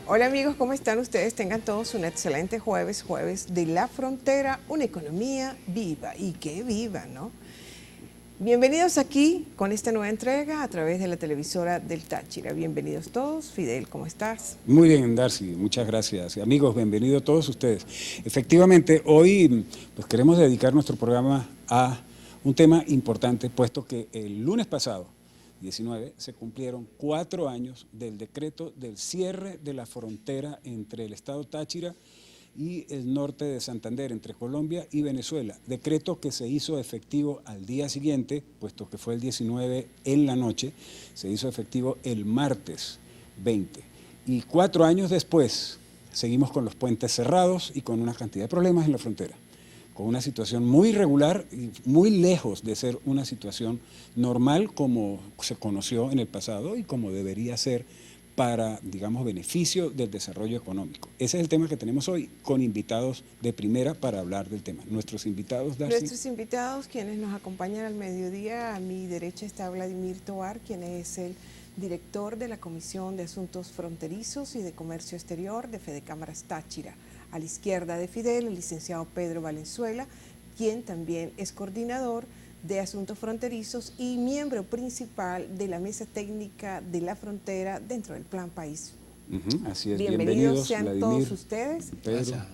Hola amigos, ¿cómo están ustedes? Tengan todos un excelente jueves, jueves de la frontera, una economía viva y que viva, ¿no? Bienvenidos aquí con esta nueva entrega a través de la televisora del Táchira. Bienvenidos todos. Fidel, ¿cómo estás? Muy bien, Darcy, muchas gracias. Amigos, bienvenidos todos ustedes. Efectivamente, hoy pues, queremos dedicar nuestro programa a un tema importante, puesto que el lunes pasado, 19, se cumplieron 4 años del decreto del cierre de la frontera entre el estado Táchira y el norte de Santander, entre Colombia y Venezuela. Decreto que se hizo efectivo al día siguiente, puesto que fue el 19 en la noche, se hizo efectivo el martes 20. Y 4 años después, seguimos con los puentes cerrados y con una cantidad de problemas en la frontera, con una situación muy irregular y muy lejos de ser una situación normal como se conoció en el pasado y como debería ser para, digamos, beneficio del desarrollo económico. Ese es el tema que tenemos hoy, con invitados de primera para hablar del tema. Nuestros invitados, Darcy. Nuestros invitados, quienes nos acompañan al mediodía, a mi derecha está Vladimir Tovar, quien es el director de la Comisión de Asuntos Fronterizos y de Comercio Exterior de Fedecámaras Táchira. A la izquierda de Fidel, el licenciado Pedro Valenzuela, quien también es coordinador de Asuntos Fronterizos y miembro principal de la Mesa Técnica de la Frontera dentro del Plan País. Así es. Bienvenidos sean Vladimir, todos ustedes.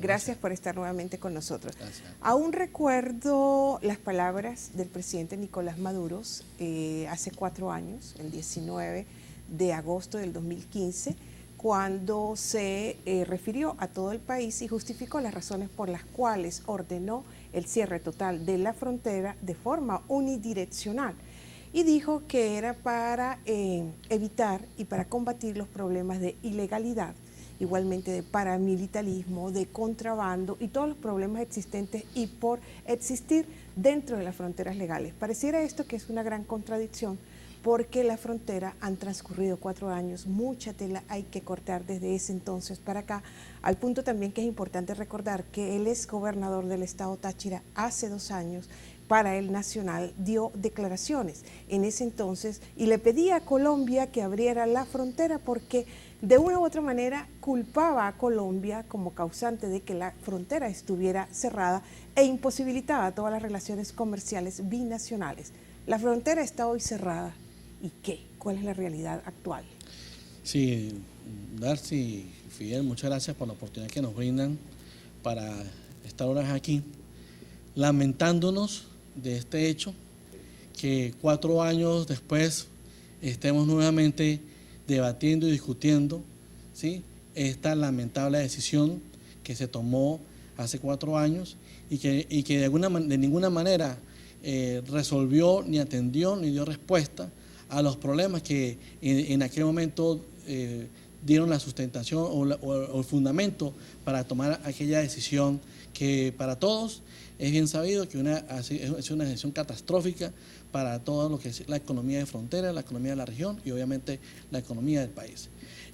Gracias por estar nuevamente con nosotros. Gracias. Aún recuerdo las palabras del presidente Nicolás Maduro hace 4 años, el 19 de agosto del 2015, cuando se refirió a todo el país y justificó las razones por las cuales ordenó el cierre total de la frontera de forma unidireccional. Y dijo que era para evitar y para combatir los problemas de ilegalidad, igualmente de paramilitarismo, de contrabando y todos los problemas existentes y por existir dentro de las fronteras legales. Pareciera esto que es una gran contradicción, porque la frontera han transcurrido 4 años, mucha tela hay que cortar desde ese entonces para acá, al punto también que es importante recordar que el exgobernador del estado Táchira hace 2 años, para el Nacional, dio declaraciones en ese entonces y le pedía a Colombia que abriera la frontera porque de una u otra manera culpaba a Colombia como causante de que la frontera estuviera cerrada e imposibilitaba todas las relaciones comerciales binacionales. La frontera está hoy cerrada. ¿Y qué? ¿Cuál es la realidad actual? Sí, Darcy, Fidel, muchas gracias por la oportunidad que nos brindan para estar ahora aquí, lamentándonos de este hecho, que 4 años después estemos nuevamente debatiendo y discutiendo, ¿sí?, esta lamentable decisión que se tomó hace 4 años y que de ninguna manera resolvió, ni atendió, ni dio respuesta a los problemas que en aquel momento dieron la sustentación o el fundamento para tomar aquella decisión que para todos es bien sabido que es una decisión catastrófica para todo lo que es la economía de frontera, la economía de la región y obviamente la economía del país.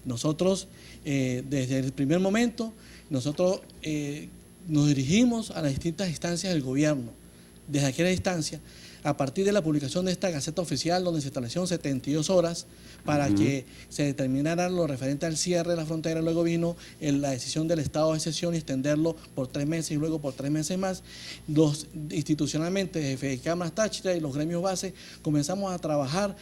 Nosotros, desde el primer momento, nosotros nos dirigimos a las distintas instancias del gobierno. Desde aquella instancia, a partir de la publicación de esta Gaceta Oficial, donde se establecieron 72 horas para que se determinara lo referente al cierre de la frontera, luego vino la decisión del estado de excepción y extenderlo por 3 meses y luego por 3 meses más. Institucionalmente, desde Fedecámaras Táchira y los gremios base, comenzamos a trabajar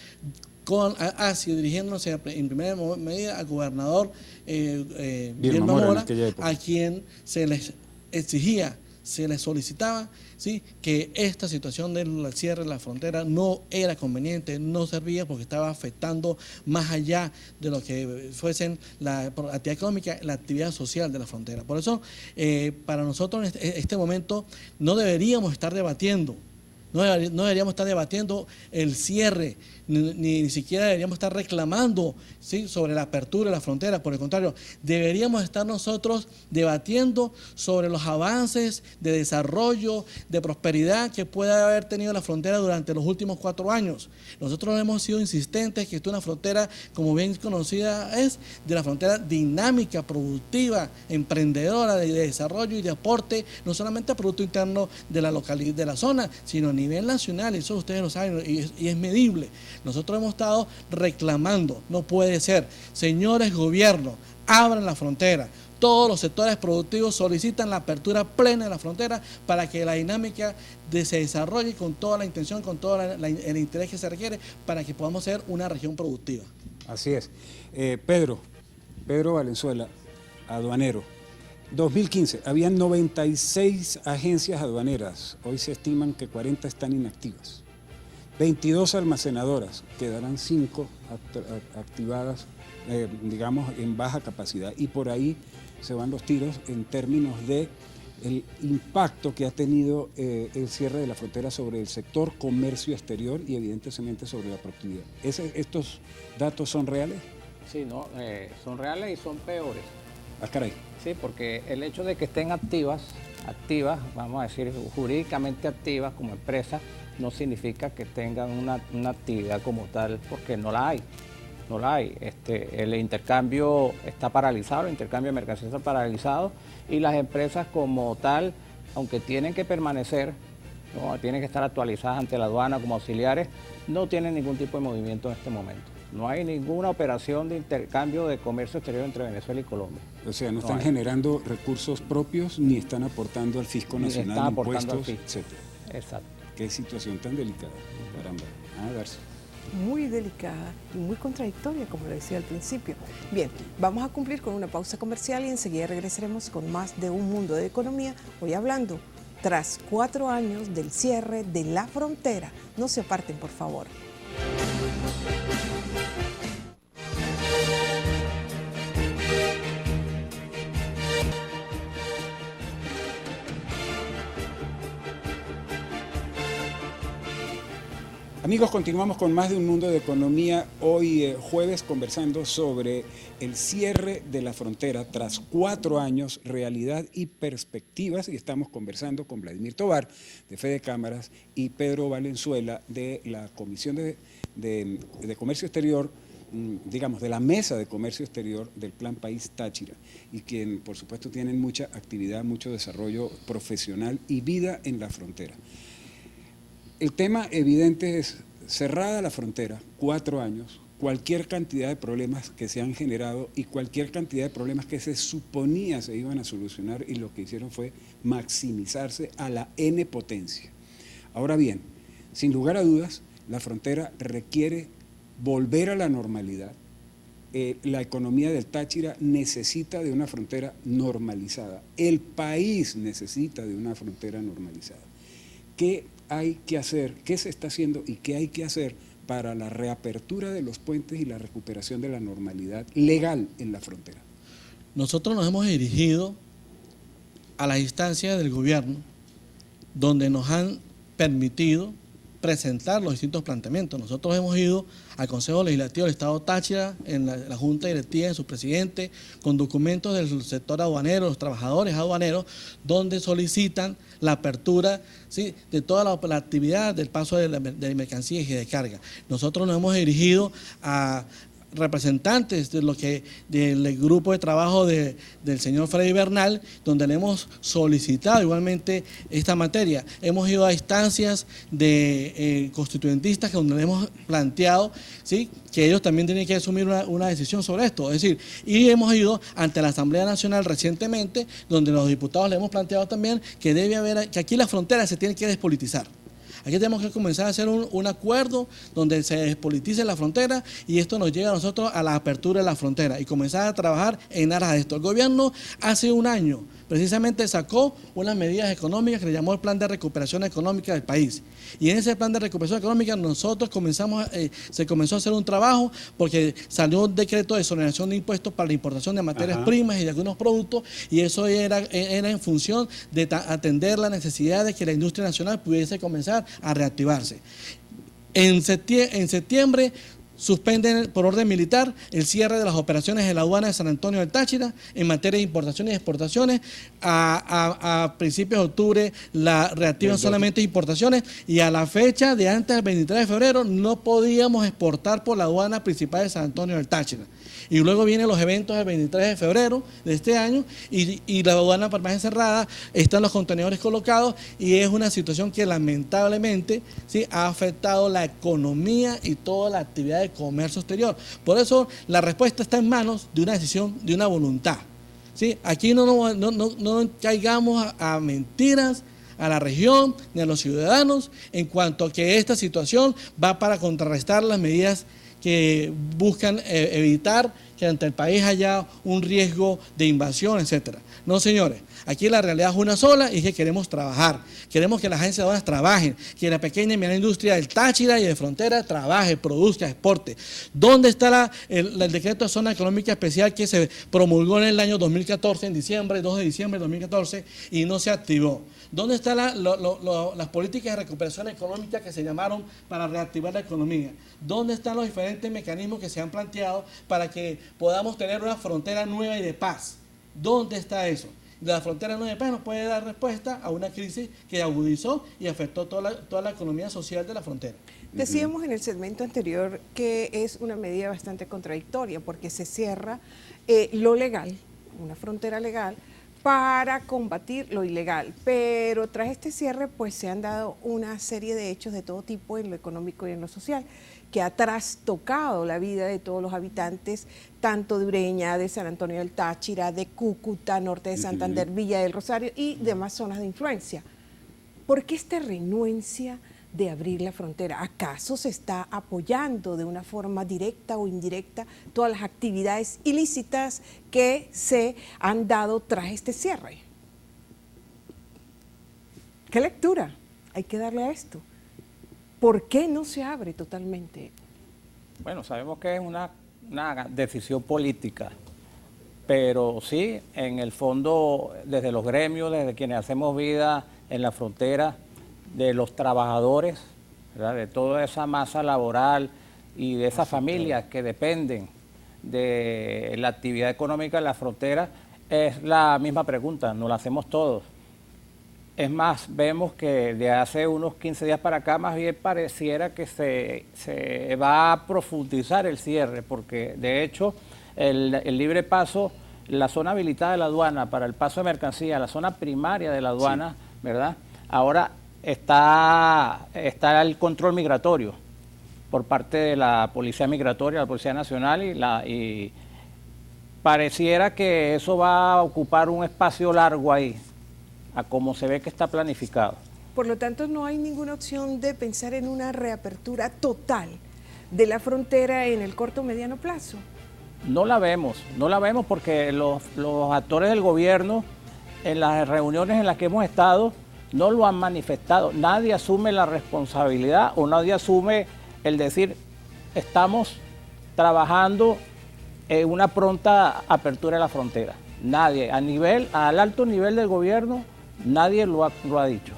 dirigiéndonos en primera medida al gobernador Vilma Mora, a quien se les exigía, se les solicitaba, ¿sí?, que esta situación del cierre de la frontera no era conveniente, no servía porque estaba afectando más allá de lo que fuesen la actividad económica, la actividad social de la frontera. Por eso, para nosotros en este momento no deberíamos estar debatiendo, no deberíamos estar debatiendo el cierre, ni siquiera deberíamos estar reclamando, ¿sí?, sobre la apertura de la frontera. Por el contrario, deberíamos estar nosotros debatiendo sobre los avances de desarrollo, de prosperidad que puede haber tenido la frontera durante los últimos 4 años. Nosotros hemos sido insistentes que esta es una frontera, como bien conocida es, de la frontera dinámica, productiva, emprendedora, de desarrollo y de aporte, no solamente al Producto Interno de la localidad, de la zona, sino a nivel nacional, y eso ustedes lo saben, y es medible. Nosotros hemos estado reclamando, no puede ser, señores gobiernos, abran la frontera. Todos los sectores productivos solicitan la apertura plena de la frontera para que la dinámica se desarrolle con toda la intención, con todo el interés que se requiere para que podamos ser una región productiva. Así es. Pedro Valenzuela, aduanero. 2015, habían 96 agencias aduaneras, hoy se estiman que 40 están inactivas. 22 almacenadoras, quedarán 5 activadas, digamos, en baja capacidad. Y por ahí se van los tiros en términos de el impacto que ha tenido el cierre de la frontera sobre el sector comercio exterior y evidentemente sobre la productividad. ¿Estos datos son reales? Sí, no, son reales y son peores. Ah, caray. Sí, porque el hecho de que estén activas, vamos a decir, jurídicamente activas como empresas, no significa que tengan una actividad como tal, porque no la hay. No la hay. El intercambio está paralizado, el intercambio de mercancías está paralizado y las empresas como tal, aunque tienen que permanecer, ¿no?, tienen que estar actualizadas ante la aduana como auxiliares, no tienen ningún tipo de movimiento en este momento. No hay ninguna operación de intercambio de comercio exterior entre Venezuela y Colombia. O sea, no están generando recursos propios ni están aportando al fisco nacional, impuestos, etc. Exacto. Qué situación tan delicada, caramba. Darcy. Muy delicada y muy contradictoria, como lo decía al principio. Bien, vamos a cumplir con una pausa comercial y enseguida regresaremos con más de Un Mundo de Economía, hoy hablando tras 4 años del cierre de la frontera. No se aparten, por favor. Amigos, continuamos con más de Un Mundo de Economía. Hoy jueves conversando sobre el cierre de la frontera tras 4 años, realidad y perspectivas. Y estamos conversando con Vladimir Tovar, de Fede Cámaras, y Pedro Valenzuela, de la Comisión de Comercio Exterior, digamos, de la Mesa de Comercio Exterior del Plan País Táchira, y quien, por supuesto, tienen mucha actividad, mucho desarrollo profesional y vida en la frontera. El tema evidente es, cerrada la frontera, 4 años, cualquier cantidad de problemas que se han generado y cualquier cantidad de problemas que se suponía se iban a solucionar, y lo que hicieron fue maximizarse a la N potencia. Ahora bien, sin lugar a dudas, la frontera requiere volver a la normalidad. La economía del Táchira necesita de una frontera normalizada. El país necesita de una frontera normalizada. ¿Qué hay que hacer? ¿Qué se está haciendo y qué hay que hacer para la reapertura de los puentes y la recuperación de la normalidad legal en la frontera? Nosotros nos hemos dirigido a las instancias del gobierno, donde nos han permitido presentar los distintos planteamientos. Nosotros hemos ido al Consejo Legislativo del Estado Táchira, en la Junta Directiva, en su presidente, con documentos del sector aduanero, los trabajadores aduaneros, donde solicitan la apertura, ¿sí?, de toda la actividad del paso de mercancías y de carga. Nosotros nos hemos dirigido a representantes del grupo de trabajo del señor Freddy Bernal, donde le hemos solicitado igualmente esta materia. Hemos ido a instancias de constituyentistas donde le hemos planteado, ¿sí?, que ellos también tienen que asumir una decisión sobre esto. Es decir, y hemos ido ante la Asamblea Nacional recientemente, donde los diputados le hemos planteado también que aquí la frontera se tiene que despolitizar. Aquí tenemos que comenzar a hacer un acuerdo donde se despolitice la frontera, y esto nos lleva a nosotros a la apertura de la frontera y comenzar a trabajar en aras de esto. El gobierno hace un año precisamente sacó unas medidas económicas que le llamó el Plan de Recuperación Económica del país. Y en ese Plan de Recuperación Económica nosotros se comenzó a hacer un trabajo, porque salió un decreto de exoneración de impuestos para la importación de materias primas y de algunos productos, y eso era en función de atender la necesidad de que la industria nacional pudiese comenzar a reactivarse. En septiembre suspenden por orden militar el cierre de las operaciones en la aduana de San Antonio del Táchira en materia de importaciones y exportaciones. A principios de octubre la reactivan solamente importaciones, y a la fecha de antes del 23 de febrero no podíamos exportar por la aduana principal de San Antonio del Táchira. Y luego vienen los eventos del 23 de febrero de este año y la aduana permanece cerrada, están los contenedores colocados, y es una situación que lamentablemente, ¿sí?, ha afectado la economía y toda la actividad de comercio exterior. Por eso la respuesta está en manos de una decisión, de una voluntad. ¿Sí? Aquí no caigamos a mentiras a la región ni a los ciudadanos en cuanto a que esta situación va para contrarrestar las medidas que buscan evitar que ante el país haya un riesgo de invasión, etcétera. No, señores, aquí la realidad es una sola y es que queremos trabajar, queremos que las agencias aduanas trabajen, que la pequeña y mediana industria del Táchira y de frontera trabaje, produzca, exporte. ¿Dónde está el decreto de zona económica especial que se promulgó en el año 2014, en diciembre, 2 de diciembre de 2014, y no se activó? ¿Dónde están las políticas de recuperación económica que se llamaron para reactivar la economía? ¿Dónde están los diferentes mecanismos que se han planteado para que podamos tener una frontera nueva y de paz? ¿Dónde está eso? La frontera nueva de paz nos puede dar respuesta a una crisis que agudizó y afectó toda la economía social de la frontera. Decíamos en el segmento anterior que es una medida bastante contradictoria porque se cierra lo legal, una frontera legal, para combatir lo ilegal, pero tras este cierre pues se han dado una serie de hechos de todo tipo en lo económico y en lo social que ha trastocado la vida de todos los habitantes, tanto de Ureña, de San Antonio del Táchira, de Cúcuta, norte de Santander, Villa del Rosario y demás zonas de influencia. ¿Por qué esta renuencia de abrir la frontera? ¿Acaso se está apoyando de una forma directa o indirecta todas las actividades ilícitas que se han dado tras este cierre? ¿Qué lectura hay que darle a esto? ¿Por qué no se abre totalmente? Bueno, sabemos que es una decisión política, pero sí, en el fondo, desde los gremios, desde quienes hacemos vida en la frontera, de los trabajadores, ¿verdad?, de toda esa masa laboral y de esas familias que dependen de la actividad económica en la frontera, es la misma pregunta, nos la hacemos todos. Es más, vemos que de hace unos 15 días para acá más bien pareciera que se va a profundizar el cierre, porque de hecho el libre paso, la zona habilitada de la aduana para el paso de mercancía, la zona primaria de la aduana, sí, ¿verdad?, ahora está el control migratorio por parte de la Policía Migratoria, la Policía Nacional, y pareciera que eso va a ocupar un espacio largo ahí, a como se ve que está planificado. Por lo tanto, no hay ninguna opción de pensar en una reapertura total de la frontera en el corto o mediano plazo. No la vemos porque los actores del gobierno, en las reuniones en las que hemos estado, no lo han manifestado. Nadie asume la responsabilidad o nadie asume el decir, estamos trabajando en una pronta apertura de la frontera. Nadie, al alto nivel del gobierno, nadie lo ha dicho.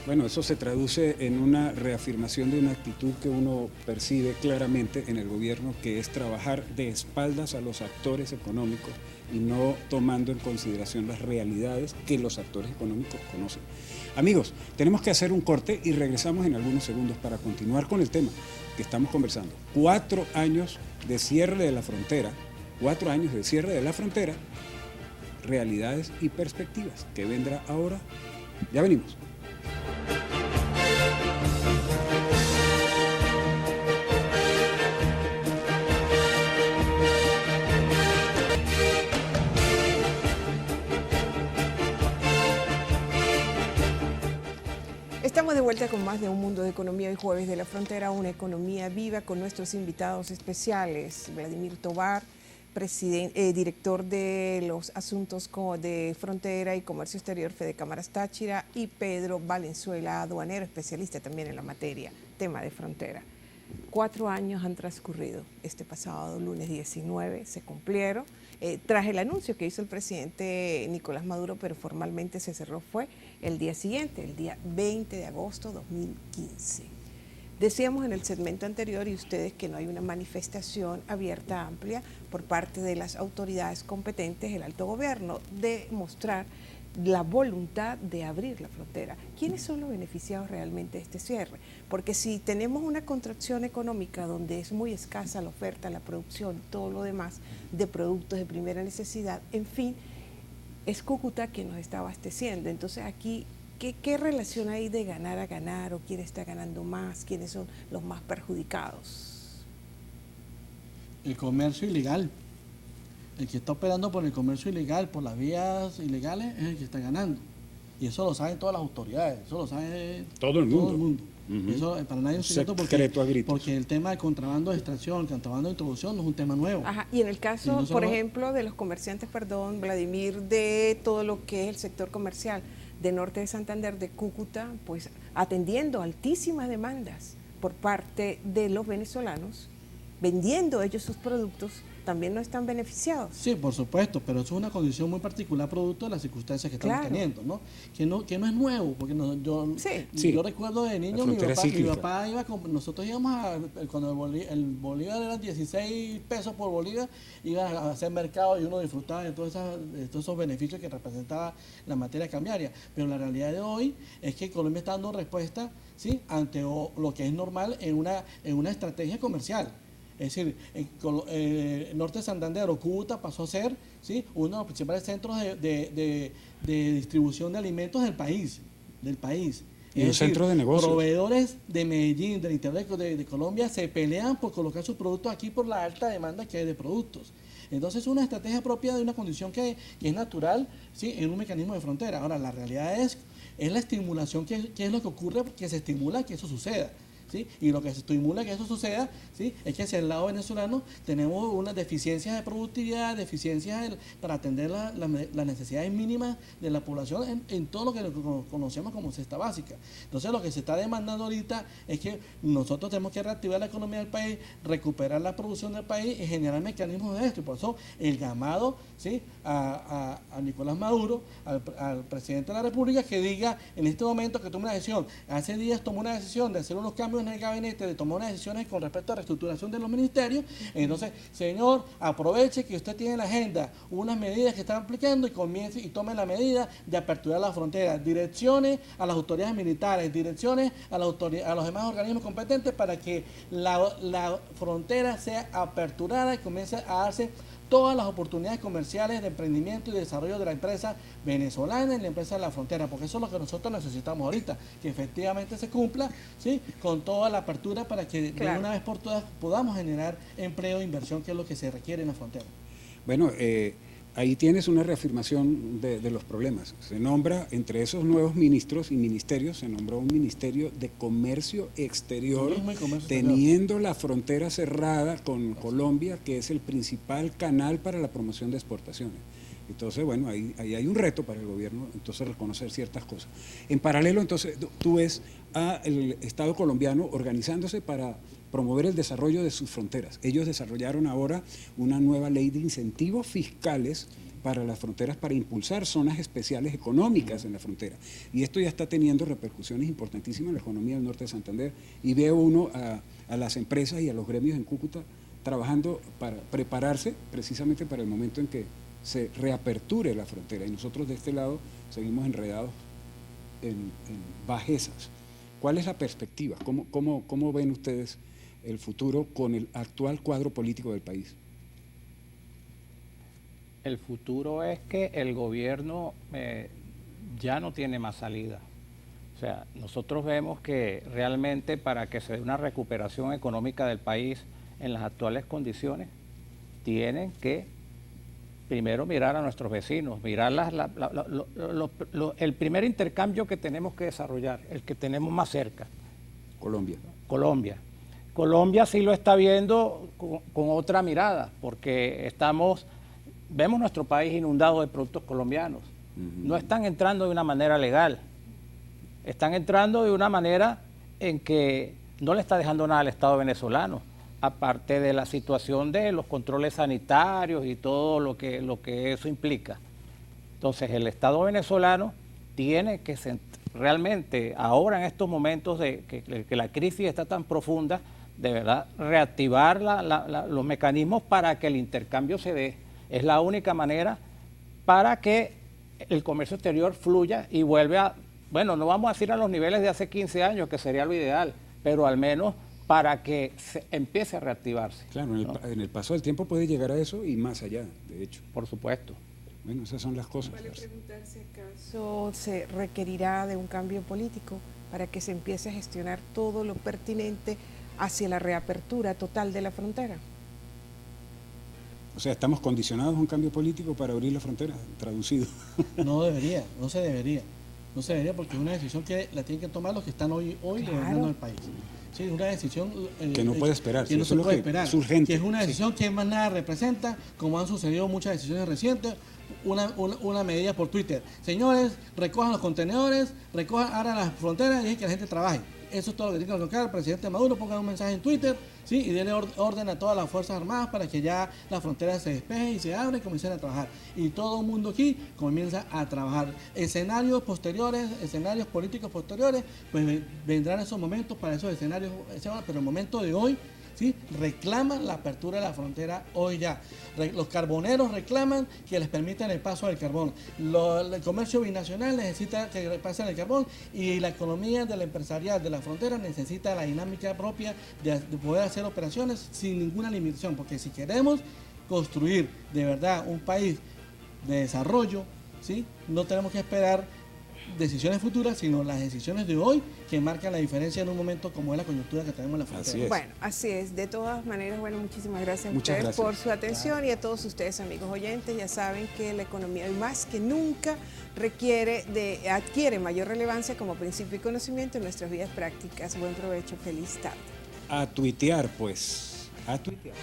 Bueno, eso se traduce en una reafirmación de una actitud que uno percibe claramente en el gobierno, que es trabajar de espaldas a los actores económicos y no tomando en consideración las realidades que los actores económicos conocen. Amigos, tenemos que hacer un corte y regresamos en algunos segundos para continuar con el tema que estamos conversando. 4 años de cierre de la frontera, 4 años de cierre de la frontera, realidades y perspectivas. ¿Qué vendrá ahora? Ya venimos. Estamos de vuelta con más de Un Mundo de Economía, hoy jueves de la frontera, una economía viva con nuestros invitados especiales, Vladimir Tovar, director de los asuntos de frontera y comercio exterior Fedecámaras Táchira, y Pedro Valenzuela, aduanero, especialista también en la materia, tema de frontera. 4 años han transcurrido. Este pasado lunes 19 se cumplieron, tras el anuncio que hizo el presidente Nicolás Maduro, pero formalmente se cerró fue el día siguiente, el día 20 de agosto de 2015. Decíamos en el segmento anterior, y ustedes, que no hay una manifestación abierta, amplia, por parte de las autoridades competentes, el alto gobierno, de mostrar la voluntad de abrir la frontera. ¿Quiénes son los beneficiados realmente de este cierre? Porque si tenemos una contracción económica donde es muy escasa la oferta, la producción, todo lo demás de productos de primera necesidad, en fin, es Cúcuta quien nos está abasteciendo. Entonces aquí, ¿qué relación hay de ganar a ganar, o quién está ganando más, quiénes son los más perjudicados? el comercio ilegal. El que está operando por el comercio ilegal, por las vías ilegales, es el que está ganando. Y eso lo saben todas las autoridades, eso lo sabe todo el mundo. Eso para nadie es un secreto porque el tema del contrabando de extracción, el contrabando de introducción no es un tema nuevo. Ajá. Y en el caso, por ejemplo, de los comerciantes, Vladimir, de todo lo que es el sector comercial de Norte de Santander, de Cúcuta, pues atendiendo altísimas demandas por parte de los venezolanos, vendiendo ellos sus productos, también no están beneficiados. Sí, por supuesto, pero eso es una condición muy particular producto de las circunstancias que estamos teniendo, ¿no? Que no es nuevo, porque yo recuerdo de niño, mi papá iba nosotros íbamos cuando el bolívar era 16 pesos por bolívar, iba a hacer mercado y uno disfrutaba de todos esos beneficios que representaba la materia cambiaria. Pero la realidad de hoy es que Colombia está dando respuesta, ¿sí?, ante lo que es normal en una estrategia comercial. Es decir, el Norte de Santander o Cúcuta pasó a ser, ¿sí?, uno de los principales centros de distribución de alimentos del país. Y un centro de negocios. Proveedores de Medellín, del interior de Colombia, se pelean por colocar sus productos aquí por la alta demanda que hay de productos. Entonces, es una estrategia propia de una condición que es natural, ¿sí?, en un mecanismo de frontera. Ahora, la realidad es la estimulación, que es lo que ocurre, que se estimula que eso suceda. ¿Sí? Y lo que se estimula que eso suceda, ¿sí?, es que hacia el lado venezolano tenemos unas deficiencias de productividad, deficiencias para atender las necesidades mínimas de la población en todo lo que conocemos como cesta básica. Entonces, lo que se está demandando ahorita es que nosotros tenemos que reactivar la economía del país, recuperar la producción del país y generar mecanismos de esto. Y por eso el llamado, ¿sí?, a Nicolás Maduro, al presidente de la República, que diga en este momento que tome una decisión. Hace días tomó una decisión de hacer unos cambios en el gabinete, de tomar unas decisiones con respecto a la reestructuración de los ministerios. Entonces, señor, aproveche que usted tiene en la agenda unas medidas que están aplicando y comience y tome la medida de aperturar la frontera, direcciones a las autoridades militares, direcciones a los demás organismos competentes para que la frontera sea aperturada y comience a darse todas las oportunidades comerciales de emprendimiento y de desarrollo de la empresa venezolana y la empresa de la frontera, porque eso es lo que nosotros necesitamos ahorita, que efectivamente se cumpla, ¿sí?, con toda la apertura para que de una vez por todas podamos generar empleo e inversión, que es lo que se requiere en la frontera. Bueno, ahí tienes una reafirmación de los problemas. Se nombra, entre esos nuevos ministros y ministerios, se nombró un ministerio de comercio exterior, teniendo la frontera cerrada con Colombia, que es el principal canal para la promoción de exportaciones. Entonces, bueno, ahí hay un reto para el gobierno, entonces reconocer ciertas cosas. En paralelo, entonces, tú ves al Estado colombiano organizándose para promover el desarrollo de sus fronteras. Ellos desarrollaron ahora una nueva ley de incentivos fiscales para las fronteras, para impulsar zonas especiales económicas en la frontera. Y esto ya está teniendo repercusiones importantísimas en la economía del Norte de Santander. Y veo uno a las empresas y a los gremios en Cúcuta trabajando para prepararse precisamente para el momento en que se reaperture la frontera. Y nosotros de este lado seguimos enredados en bajezas. ¿Cuál es la perspectiva? ¿Cómo ven ustedes el futuro con el actual cuadro político del país? El futuro es que el gobierno ya no tiene más salida. O sea, nosotros vemos que realmente para que se dé una recuperación económica del país en las actuales condiciones, tienen que primero mirar a nuestros vecinos, mirar el primer intercambio que tenemos que desarrollar, el que tenemos más cerca. Colombia sí lo está viendo con otra mirada, porque vemos nuestro país inundado de productos colombianos. No están entrando de una manera legal, están entrando de una manera en que no le está dejando nada al Estado venezolano, aparte de la situación de los controles sanitarios y todo lo que eso implica. Entonces, el Estado venezolano tiene que realmente, ahora en estos momentos de que la crisis está tan profunda, de verdad, reactivar los mecanismos para que el intercambio se dé. Es la única manera para que el comercio exterior fluya y vuelva a, bueno, no vamos a decir a los niveles de hace 15 años, que sería lo ideal, pero al menos para que se empiece a reactivarse. Claro, en el paso del tiempo puede llegar a eso y más allá, de hecho. Por supuesto. Bueno, esas son las cosas. Vale preguntarse acaso se requerirá de un cambio político para que se empiece a gestionar todo lo pertinente hacia la reapertura total de la frontera. O sea, ¿estamos condicionados a un cambio político para abrir la frontera? Traducido. No debería, no se debería. No se debería porque es una decisión que la tienen que tomar los que están hoy gobernando el país. Sí, es una decisión que no puede esperar. Que no se puede esperar. Es urgente. Que es una decisión que más nada representa, como han sucedido muchas decisiones recientes, una medida por Twitter. Señores, recojan los contenedores, abran las fronteras y dejen que la gente trabaje. Eso es todo lo que tiene que colocar el presidente Maduro. Ponga un mensaje en Twitter, ¿sí? Y denle orden a todas las Fuerzas Armadas para que ya las fronteras se despejen y se abran y comiencen a trabajar. Y todo el mundo aquí comienza a trabajar. Escenarios posteriores, escenarios políticos posteriores, pues vendrán esos momentos para esos escenarios, pero el momento de hoy, ¿sí? Reclaman la apertura de la frontera hoy ya. Los carboneros reclaman que les permitan el paso del carbón. El comercio binacional necesita que pasen el carbón y la economía del empresarial de la frontera necesita la dinámica propia de poder hacer operaciones sin ninguna limitación. Porque si queremos construir de verdad un país de desarrollo, ¿sí? No tenemos que esperar decisiones futuras, sino las decisiones de hoy que marcan la diferencia en un momento como es la coyuntura que tenemos en la frontera. Bueno, así es. De todas maneras, bueno, muchísimas gracias a ustedes por su atención y a todos ustedes, amigos oyentes. Ya saben que la economía hoy más que nunca adquiere mayor relevancia como principio y conocimiento en nuestras vidas prácticas. Buen provecho, feliz tarde. A tuitear, pues. A tuitear.